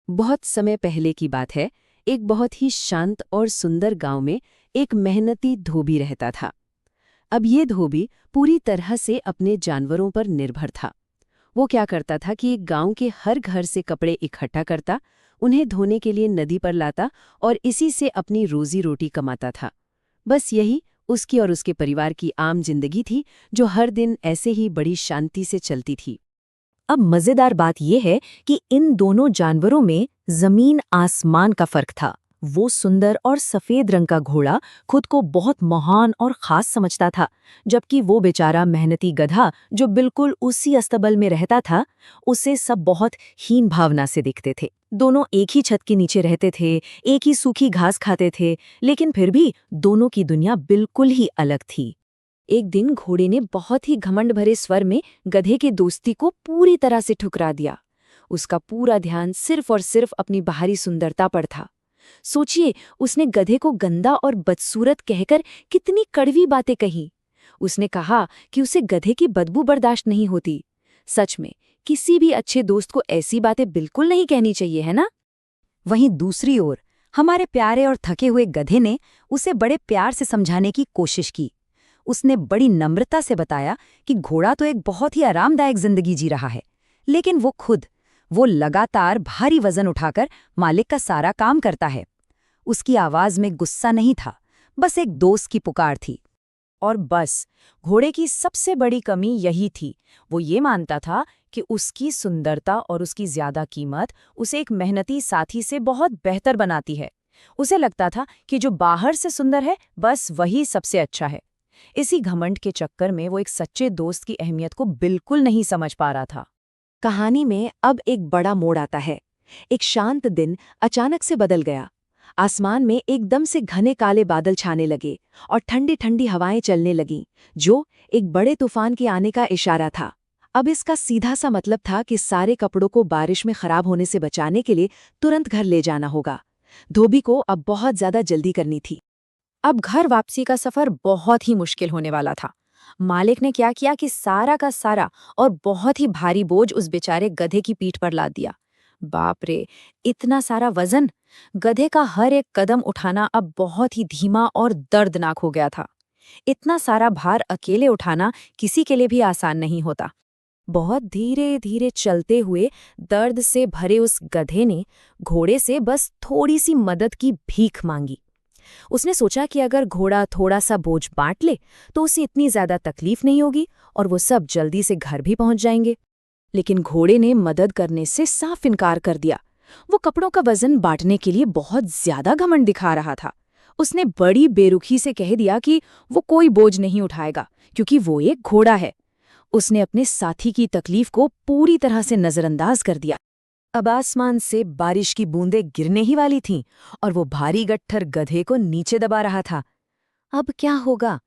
बहुत समय पहले की बात है। एक बहुत ही शांत और सुंदर गांव में एक मेहनती धोबी रहता था। अब ये धोबी पूरी तरह से अपने जानवरों पर निर्भर था। वो क्या करता था कि गांव के हर घर से कपड़े इकट्ठा करता, उन्हें धोने के लिए नदी पर लाता और इसी से अपनी रोजी रोटी कमाता था। बस यही उसकी और उसके परिवार की आम जिंदगी थी, जो हर दिन ऐसे ही बड़ी शांति से चलती थी। अब मजेदार बात यह है कि इन दोनों जानवरों में जमीन आसमान का फर्क था। वो सुंदर और सफेद रंग का घोड़ा खुद को बहुत महान और खास समझता था, जबकि वो बेचारा मेहनती गधा जो बिल्कुल उसी अस्तबल में रहता था, उसे सब बहुत हीन भावना से दिखते थे। दोनों एक ही छत के नीचे रहते थे, एक ही सूखी घास खाते थे, लेकिन फिर भी दोनों की दुनिया बिल्कुल ही अलग थी। एक दिन घोड़े ने बहुत ही घमंड भरे स्वर में गधे की दोस्ती को पूरी तरह से ठुकरा दिया। उसका पूरा ध्यान सिर्फ और सिर्फ अपनी बाहरी सुंदरता पर था। सोचिए, उसने गधे को गंदा और बदसूरत कहकर कितनी कड़वी बातें कही। उसने कहा कि उसे गधे की बदबू बर्दाश्त नहीं होती। सच में, किसी भी अच्छे दोस्त को ऐसी बातें बिल्कुल नहीं कहनी चाहिए, है ना? वहीं दूसरी ओर हमारे प्यारे और थके हुए गधे ने उसे बड़े प्यार से समझाने की कोशिश की। उसने बड़ी नम्रता से बताया कि घोड़ा तो एक बहुत ही आरामदायक जिंदगी जी रहा है, लेकिन वो लगातार भारी वजन उठाकर मालिक का सारा काम करता है। उसकी आवाज में गुस्सा नहीं था, बस एक दोस्त की पुकार थी। और बस, घोड़े की सबसे बड़ी कमी यही थी। वो ये मानता था कि उसकी सुंदरता और उसकी ज्यादा कीमत उसे एक मेहनती साथी से बहुत बेहतर बनाती है। उसे लगता था कि जो बाहर से सुंदर है, बस वही सबसे अच्छा है। इसी घमंड के चक्कर में वो एक सच्चे दोस्त की अहमियत को बिल्कुल नहीं समझ पा रहा था। कहानी में अब एक बड़ा मोड़ आता है। एक शांत दिन अचानक से बदल गया। आसमान में एकदम से घने काले बादल छाने लगे और ठंडी ठंडी हवाएं चलने लगीं, जो एक बड़े तूफान के आने का इशारा था। अब इसका सीधा सा मतलब था कि सारे कपड़ों को बारिश में खराब होने से बचाने के लिए तुरंत घर ले जाना होगा। धोबी को अब बहुत ज्यादा जल्दी करनी थी। अब घर वापसी का सफर बहुत ही मुश्किल होने वाला था। मालिक ने क्या किया कि सारा का सारा और बहुत ही भारी बोझ उस बेचारे गधे की पीठ पर लाद दिया। बाप रे, इतना सारा वजन! गधे का हर एक कदम उठाना अब बहुत ही धीमा और दर्दनाक हो गया था। इतना सारा भार अकेले उठाना किसी के लिए भी आसान नहीं होता। बहुत धीरे धीरे चलते हुए दर्द से भरे उस गधे ने घोड़े से बस थोड़ी सी मदद की भीख मांगी। उसने सोचा कि अगर घोड़ा थोड़ा सा बोझ बांट ले तो उसे इतनी ज्यादा तकलीफ नहीं होगी और वो सब जल्दी से घर भी पहुंच जाएंगे। लेकिन घोड़े ने मदद करने से साफ इनकार कर दिया। वो कपड़ों का वजन बांटने के लिए बहुत ज्यादा घमंड दिखा रहा था। उसने बड़ी बेरुखी से कह दिया कि वो कोई बोझ नहीं उठाएगा, क्योंकि वो एक घोड़ा है। उसने अपने साथी की तकलीफ को पूरी तरह से नजरअंदाज कर दिया। अब आसमान से बारिश की बूंदें गिरने ही वाली थीं और वो भारी गट्ठर गधे को नीचे दबा रहा था। अब क्या होगा?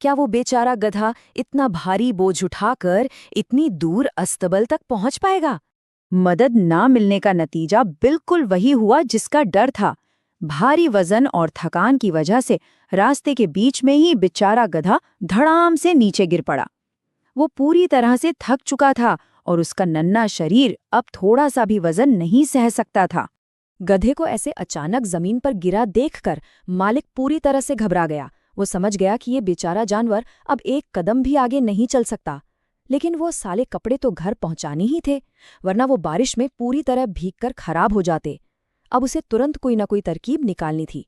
क्या वो बेचारा गधा इतना भारी बोझ उठाकर इतनी दूर अस्तबल तक पहुंच पाएगा? मदद ना मिलने का नतीजा बिल्कुल वही हुआ जिसका डर था। भारी वजन और थकान की वजह से रास्ते के बीच में ही बेचारा गधा धड़ाम से नीचे गिर पड़ा। वो पूरी तरह से थक चुका था और उसका नन्हा शरीर अब थोड़ा सा भी वजन नहीं सह सकता था। गधे को ऐसे अचानक जमीन पर गिरा देखकर मालिक पूरी तरह से घबरा गया। वो समझ गया कि ये बेचारा जानवर अब एक कदम भी आगे नहीं चल सकता। लेकिन वो साले कपड़े तो घर पहुंचाने ही थे, वरना वो बारिश में पूरी तरह भीगकर खराब हो जाते। अब उसे तुरंत कोई ना कोई तरकीब निकालनी थी।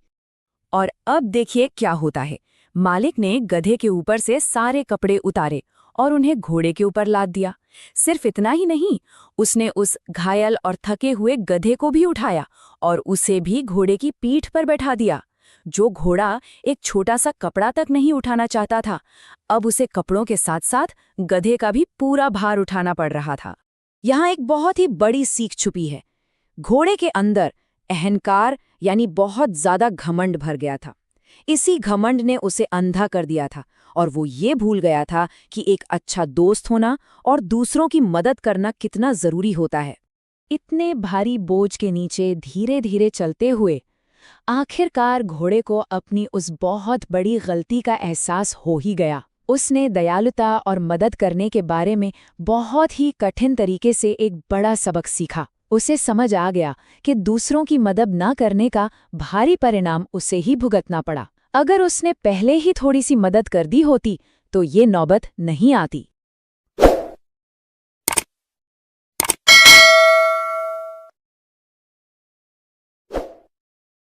और अब देखिए क्या होता है। मालिक ने गधे के ऊपर से सारे कपड़े उतारे और उन्हें घोड़े के ऊपर लाद दिया। सिर्फ इतना ही नहीं, उसने उस घायल और थके हुए गधे को भी उठाया और उसे भी घोड़े की पीठ पर बैठा दिया। जो घोड़ा एक छोटा सा कपड़ा तक नहीं उठाना चाहता था, अब उसे कपड़ों के साथ साथ गधे का भी पूरा भार उठाना पड़ रहा था। यहाँ एक बहुत ही बड़ी सीख छुपी है। घोड़े के अंदर अहंकार यानी बहुत ज्यादा घमंड भर गया था। इसी घमंड ने उसे अंधा कर दिया था और वो ये भूल गया था कि एक अच्छा दोस्त होना और दूसरों की मदद करना कितना जरूरी होता है। इतने भारी बोझ के नीचे धीरे धीरे चलते हुए आखिरकार घोड़े को अपनी उस बहुत बड़ी गलती का एहसास हो ही गया। उसने दयालुता और मदद करने के बारे में बहुत ही कठिन तरीके से एक बड़ा सबक सीखा। उसे समझ आ गया कि दूसरों की मदद न करने का भारी परिणाम उसे ही भुगतना पड़ा। अगर उसने पहले ही थोड़ी सी मदद कर दी होती तो ये नौबत नहीं आती।